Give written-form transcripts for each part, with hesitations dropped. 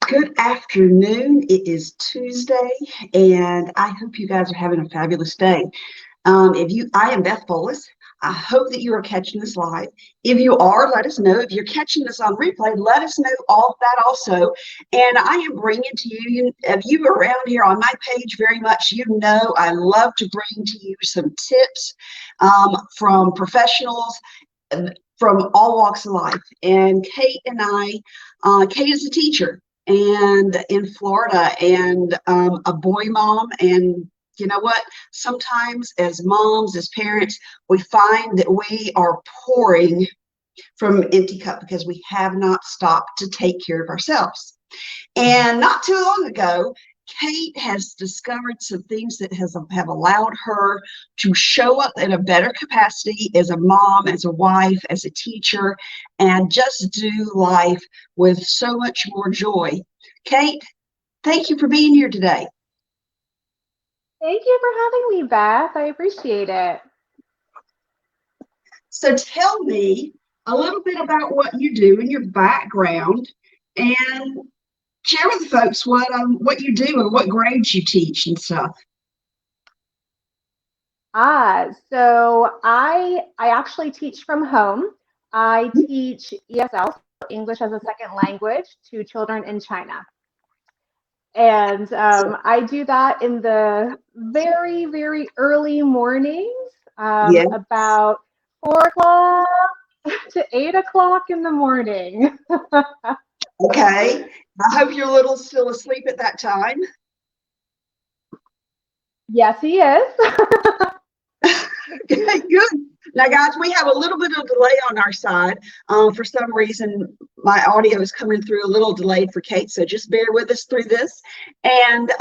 Good afternoon. It is Tuesday, and I hope you guys are having a fabulous day. I am Beth Bolus. I hope that you are catching this live. If you are, let us know. If you're catching this on replay, let us know all of that also. And I am bringing to you, if you are around here on my page very much, you know I love to bring to you some tips from professionals from all walks of life. And Kate is a teacher and in Florida and a boy mom. And you know what? Sometimes as moms, as parents, we find that we are pouring from an empty cup because we have not stopped to take care of ourselves. And not too long ago, Kate has discovered some things that have allowed her to show up in a better capacity as a mom, as a wife, as a teacher, and just do life with so much more joy. Kate, thank you for being here today. Thank you for having me, Beth. I appreciate it. So tell me a little bit about what you do and your background, and share with the folks what you do and what grades you teach and stuff. So I actually teach from home. I teach ESL, so English as a second language, to children in China. And I do that in the very, very early mornings, Yeah. about 4 o'clock to 8 o'clock in the morning. Okay. I hope your little's still asleep at that time. Yes, he is. Okay, good. Now, guys, we have a little bit of delay on our side. For some reason, my audio is coming through a little delayed for Kate, so just bear with us through this. And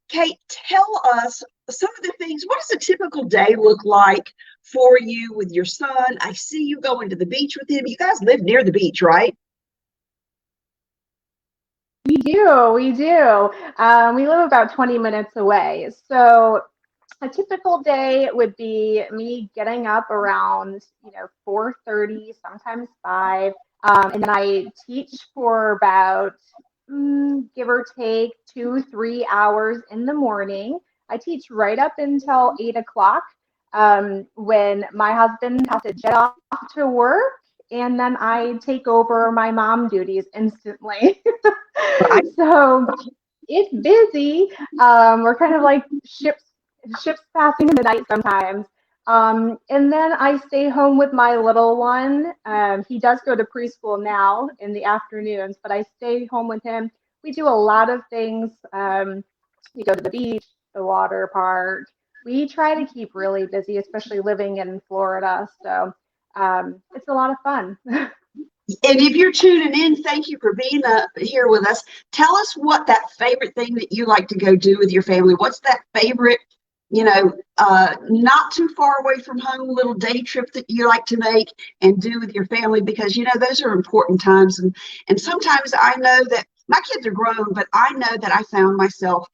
Kate, tell us some of the things. What does a typical day look like for you with your son? I see you going to the beach with him. You guys live near the beach, right? We do. We live about 20 minutes away. So a typical day would be me getting up around 4:30, sometimes 5, and then I teach for about give or take 2 3 hours in the morning. I teach right up until 8 o'clock, when my husband has to jet off to work, and then I take over my mom duties instantly. Right. So it's busy. We're kind of like ships passing in the night sometimes. And then I stay home with my little one. He does go to preschool now in the afternoons, but I stay home with him. We do a lot of things. We go to the beach, the water park. We try to keep really busy, especially living in Florida. So it's a lot of fun. And if you're tuning in, thank you for being here with us. Tell us what that favorite thing that you like to go do with your family. What's that favorite, not too far away from home little day trip that you like to make and do with your family? Because those are important times, and sometimes I know that my kids are grown, but I know that I found myself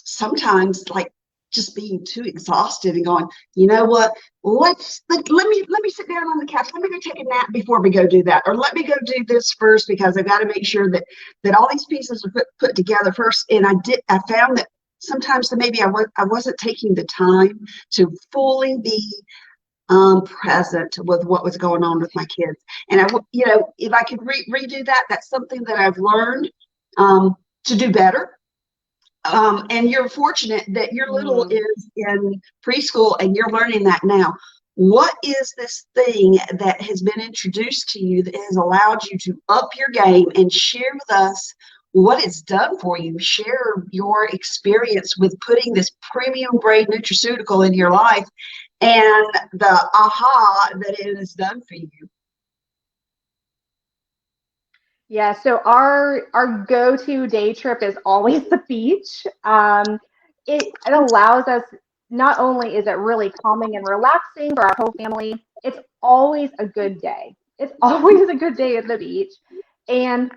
sometimes like just being too exhausted and going, you know what, let me sit down on the couch, let me go take a nap before we go do that, or let me go do this first, because I've got to make sure that all these pieces are put together first. And I found that sometimes that maybe I wasn't taking the time to fully be present with what was going on with my kids. And if I could redo that, that's something that I've learned to do better. And you're fortunate that your little Mm. is in preschool and you're learning that now. What is this thing that has been introduced to you that has allowed you to up your game and share with us what it's done for you? Share your experience with putting this premium grade nutraceutical in your life and the aha that it has done for you. Yeah, so our go-to day trip is always the beach. It allows us, not only is it really calming and relaxing for our whole family, it's always a good day. It's always a good day at the beach. And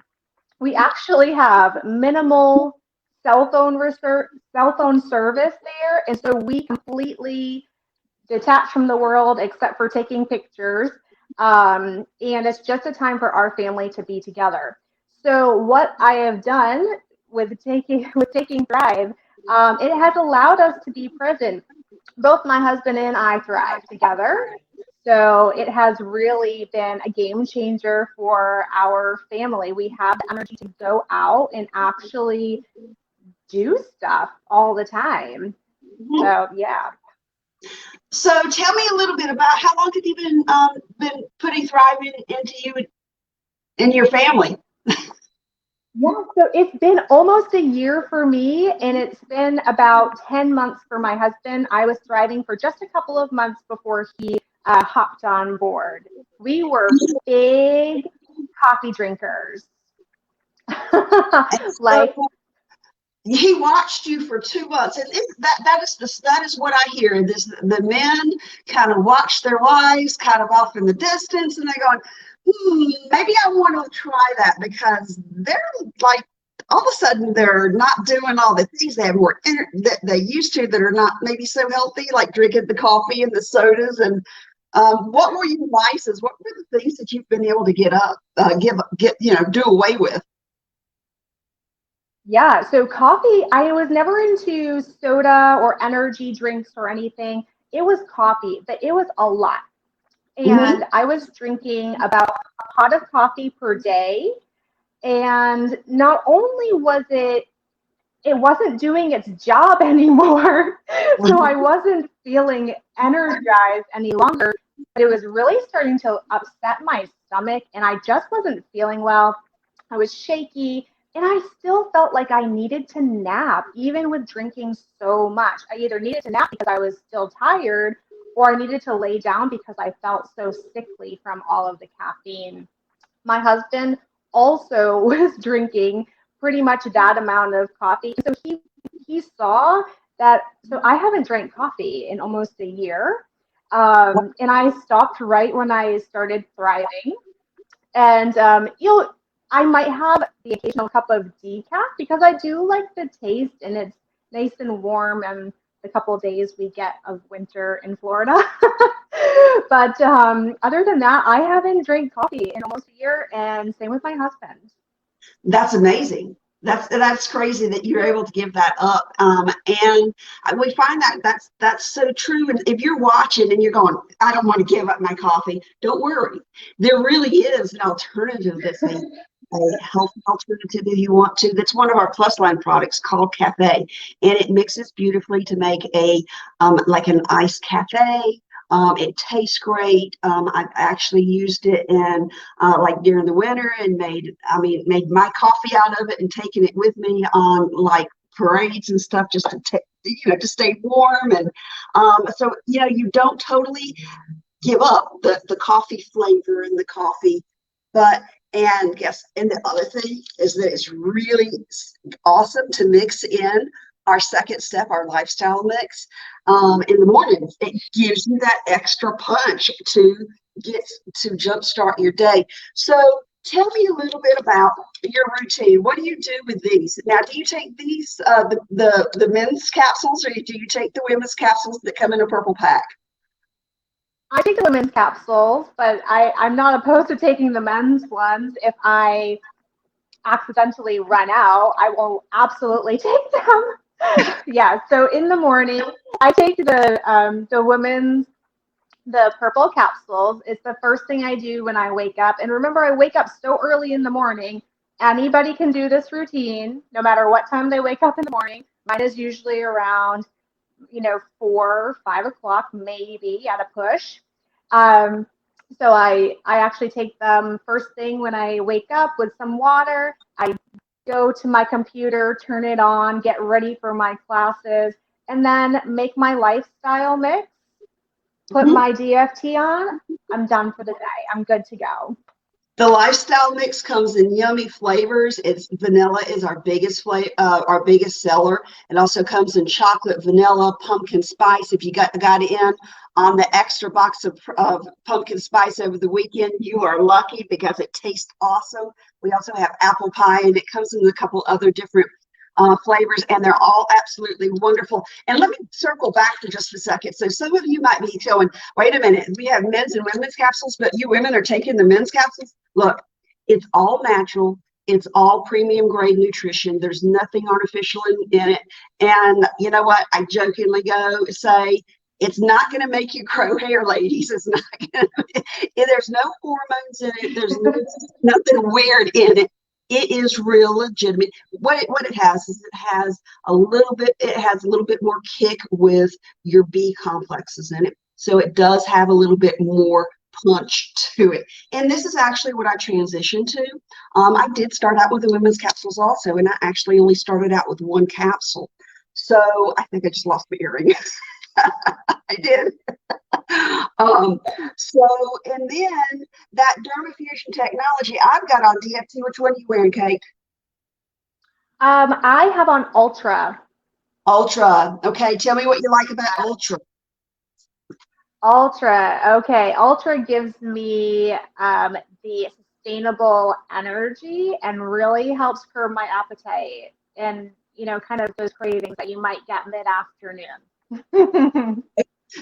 we actually have minimal cell phone service there, and so we completely detached from the world except for taking pictures. And it's just a time for our family to be together. So what I have done with taking Thrive, it has allowed us to be present. Both my husband and I thrive together. So it has really been a game changer for our family. We have the energy to go out and actually do stuff all the time. Mhm. So yeah. So tell me a little bit about how long have you been putting Thrive into you and your family? Yeah, so it's been almost a year for me, and it's been about 10 months for my husband. I was thriving for just a couple of months before he hopped on board. We were big coffee drinkers. And so Like, he watched you for 2 months, and that is what I hear. This the men kind of watch their wives kind of off in the distance, and they're going, maybe I want to try that because they're like all of a sudden they're not doing all the things they have more that they used to that are not maybe so healthy, like drinking the coffee and the sodas. And what were your vices? What were the things that you've been able to get do away with? yeah, so coffee, I was never into soda or energy drinks or anything. It was coffee, but it was a lot. Hmm. And I was drinking about a pot of coffee per day. And not only it wasn't doing its job anymore. So I wasn't feeling energized any longer, but it was really starting to upset my stomach and I just wasn't feeling well. I was shaky and I still felt like I needed to nap, even with drinking so much. I either needed to nap because I was still tired or I needed to lay down because I felt so sickly from all of the caffeine. My husband also was drinking pretty much that amount of coffee. So he saw that. So I haven't drank coffee in almost a year, and I stopped right when I started thriving. And I might have the occasional cup of decaf because I do like the taste, and it's nice and warm. And the couple of days we get of winter in Florida. But other than that, I haven't drank coffee in almost a year, and same with my husband. That's amazing. That's crazy that you're able to give that up. And we find that that's so true. And if you're watching and you're going, I don't want to give up my coffee, don't worry. There really is an alternative that's a healthy alternative if you want to. That's one of our plus line products called Cafe, and it mixes beautifully to make a like an iced cafe. It tastes great. I've actually used it in like during the winter and made my coffee out of it and taken it with me on like parades and stuff just to to stay warm. And so you don't totally give up the coffee flavor and the coffee, but and the other thing is that it's really awesome to mix in our second step, our lifestyle mix, in the mornings. It gives you that extra punch get to jumpstart your day. So tell me a little bit about your routine. What do you do with these? Now, do you take these the men's capsules, or do you take the women's capsules that come in a purple pack? I take the women's capsules, but I'm not opposed to taking the men's ones. If I accidentally run out, I will absolutely take them. Yeah, so in the morning, I take the women's the purple capsules. It's the first thing I do when I wake up. And remember, I wake up so early in the morning. Anybody can do this routine, no matter what time they wake up in the morning. Mine is usually around 4, 5 o'clock, maybe at a push. Um, so I actually take them first thing when I wake up with some water. I go to my computer, turn it on, get ready for my classes, and then make my lifestyle mix, put Mhm. my DFT on. I'm done for the day. I'm good to go. The lifestyle mix comes in yummy flavors. It's vanilla is our biggest our biggest seller. It also comes in chocolate, vanilla, pumpkin spice. If you got in on the extra box of pumpkin spice over the weekend, you are lucky because it tastes awesome. We also have apple pie, and it comes in a couple other different flavors, and they're all absolutely wonderful. And let me circle back for just a second. So some of you might be going, wait a minute, we have men's and women's capsules, but you women are taking the men's capsules. Look, it's all natural. It's all premium grade nutrition. There's nothing artificial in it. And you know what? I jokingly go say, it's not going to make you grow hair, ladies. It's not going to. There's no hormones in it. There's nothing weird in it. It is real legitimate. What it has is it has a little bit. It has a little bit more kick with your B complexes in it. So it does have a little bit more punch to it. And this is actually what I transitioned to. I did start out with the women's capsules also, and I actually only started out with one capsule. So I think I just lost my earring. I did. So, and then that dermafusion technology I've got on DFT. Which one are you wearing, Kate? I have on Ultra. Ultra. Okay, tell me what you like about Ultra. Ultra. Okay. Ultra gives me the sustainable energy and really helps curb my appetite and, kind of those cravings that you might get mid-afternoon.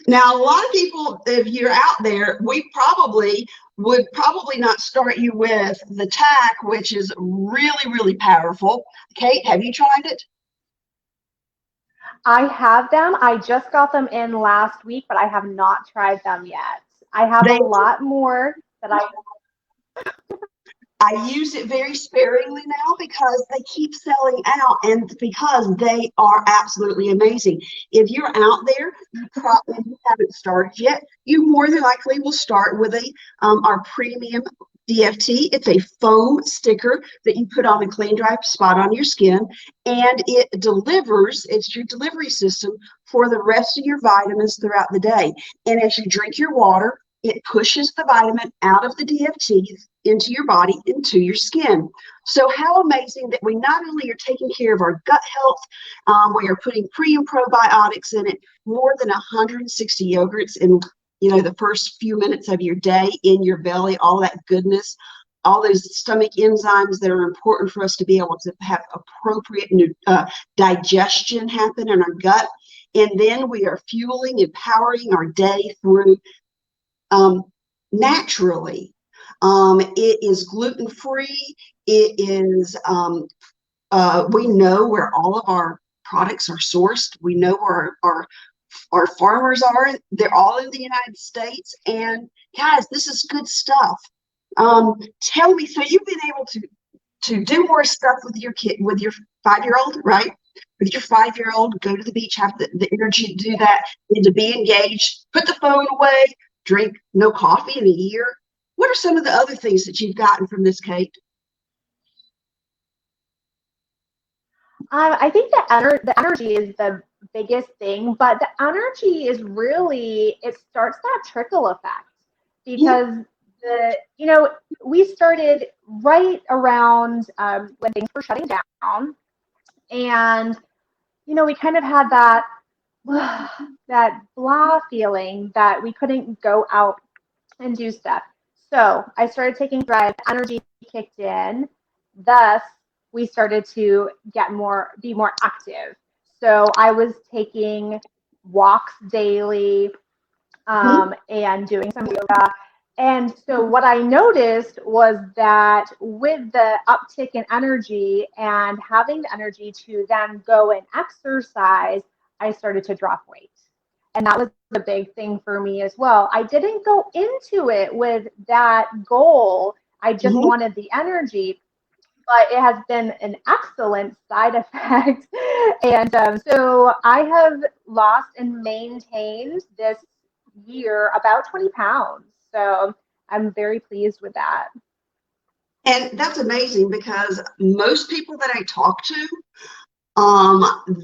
Now, a lot of people, if you're out there, we would probably not start you with the TAC, which is really, really powerful. Kate, have you tried it? I have them. I just got them in last week, but I have not tried them yet. I have a They lot more that I use it very sparingly now because they keep selling out and because they are absolutely amazing. If you're out there, you probably haven't started yet, you more than likely will start with our premium DFT. It's a foam sticker that you put on a clean, dry spot on your skin, and it's your delivery system for the rest of your vitamins throughout the day. And as you drink your water, it pushes the vitamin out of the DFT into your body, into your skin. So how amazing that we not only are taking care of our gut health, we are putting pre and probiotics in it, more than 160 yogurts in the first few minutes of your day in your belly, all that goodness, all those stomach enzymes that are important for us to be able to have appropriate digestion happen in our gut. And then we are fueling and powering our day through naturally. It is gluten-free. It is, we know where all of our products are sourced. We know where our farmers are. They're all in the United States. And guys, this is good stuff. Tell me, so you've been able to do more stuff with your kid, with your 5-year-old, right? With your 5-year-old, go to the beach, have the energy to do that, and to be engaged, put the phone away, drink no coffee in a year. What are some of the other things that you've gotten from this, Kate? I think the energy is the biggest thing, but the energy is really, it starts that trickle effect Yeah. because we started right around when things were shutting down, and we kind of had that that blah feeling that we couldn't go out and do stuff. So I started taking drive, energy kicked in, thus we started to be more active. So I was taking walks daily, and doing some yoga. And so what I noticed was that with the uptick in energy and having the energy to then go and exercise, I started to drop weight. And that was the big thing for me as well. I didn't go into it with that goal. I just Mm-hmm. wanted the energy, but it has been an excellent side effect. And so I have lost and maintained this year about 20 pounds. So I'm very pleased with that. And that's amazing because most people that I talk to,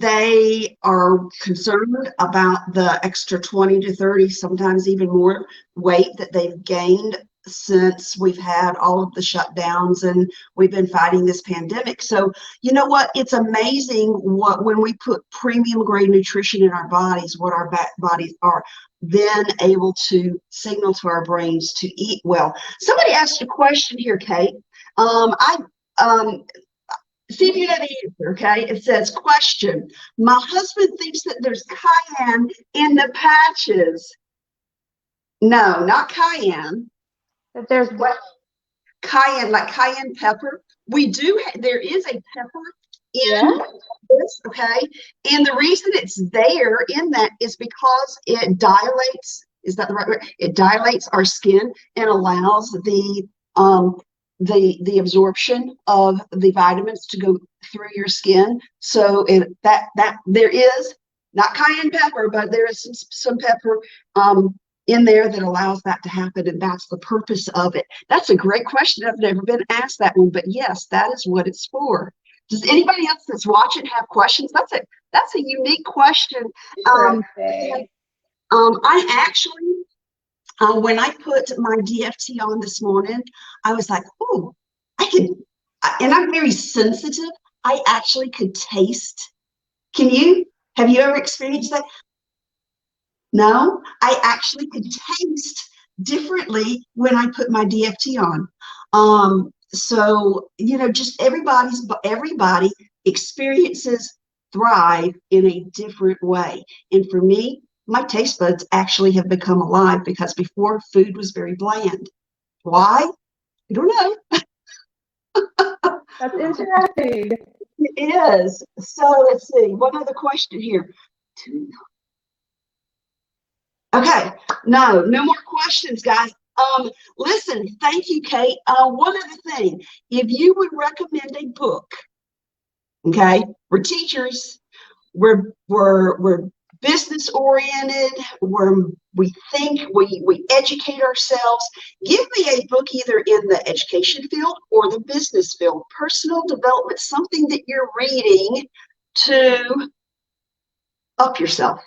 they are concerned about the extra 20 to 30, sometimes even more weight that they've gained since we've had all of the shutdowns and we've been fighting this pandemic. So, you know what? It's amazing when we put premium grade nutrition in our bodies, what our bodies are then able to signal to our brains to eat well. Somebody asked a question here, Kate. I See if you know the answer, okay? It says, question. My husband thinks that there's cayenne in the patches. No, not cayenne. That there's what? cayenne, like cayenne pepper. There is a pepper Yeah. in this, okay? And the reason it's there in that is because it dilates, is that the right word? It dilates our skin and allows um the absorption of the vitamins to go through your skin. So that there is not cayenne pepper, but there is some pepper in there that allows that to happen, and that's the purpose of it. That's a great question. I've never been asked that one, but yes, that is what it's for. Does anybody else that's watching have questions? That's a unique question. And, Interesting. I actually, when I put my DFT on this morning, I was like, oh, I can, and I'm very sensitive. I actually could taste. Can you? Have you ever experienced that? No, I actually could taste differently when I put my DFT on. So just everybody experiences thrive in a different way. And for me, my taste buds actually have become alive because before food was very bland. Why? I don't know. That's interesting. It is. So let's see. One other question here. Okay, no more questions, guys. Listen, thank you, Kate. One other thing, if you would recommend a book, okay, we're teachers, we're business oriented, we think, we educate ourselves. Give me a book either in the education field or the business field, personal development, something that you're reading to up yourself.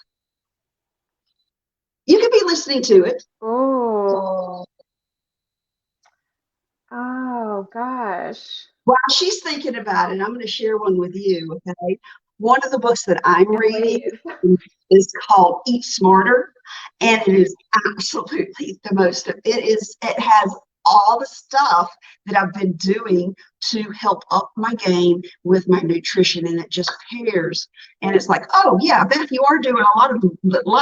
You could be listening to it. Oh. Oh gosh. While she's thinking about it, I'm going to share one with you. Okay. One of the books that I'm Yeah, reading please. is called Eat Smarter. And it is absolutely it has all the stuff that I've been doing to help up my game with my nutrition. And it just pairs. And it's like, oh yeah, Beth, you are doing a lot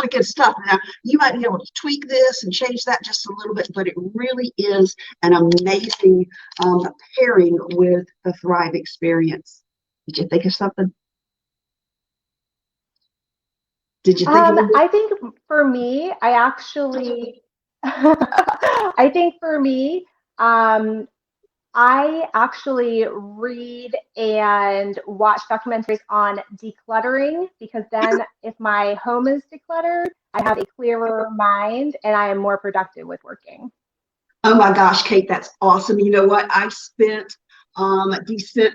of good stuff. Now you might be able to tweak this and change that just a little bit, but it really is an amazing pairing with the Thrive experience. Did you think of something? Did you think of it? I think for me, I actually, I think for me, um, I actually read and watch documentaries on decluttering because then if my home is decluttered, I have a clearer mind and I am more productive with working. Oh my gosh, Kate, that's awesome. You know what? I spent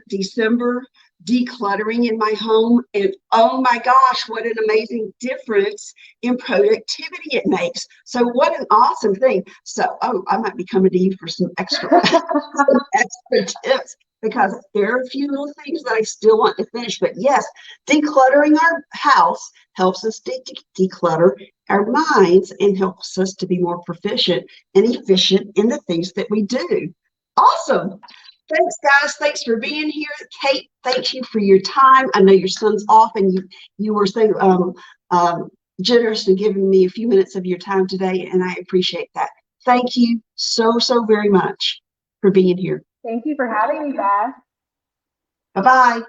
December decluttering in my home, and oh my gosh, what an amazing difference in productivity it makes. So, what an awesome thing. So, oh, I might be coming to you for some extra some extra tips because there are a few little things that I still want to finish. But yes, decluttering our house helps us declutter our minds and helps us to be more proficient and efficient in the things that we do. Awesome. Thanks, guys. Thanks for being here. Kate, thank you for your time. I know your son's off and you were so generous in giving me a few minutes of your time today, and I appreciate that. Thank you so very much for being here. Thank you for having me, Beth. Bye-bye.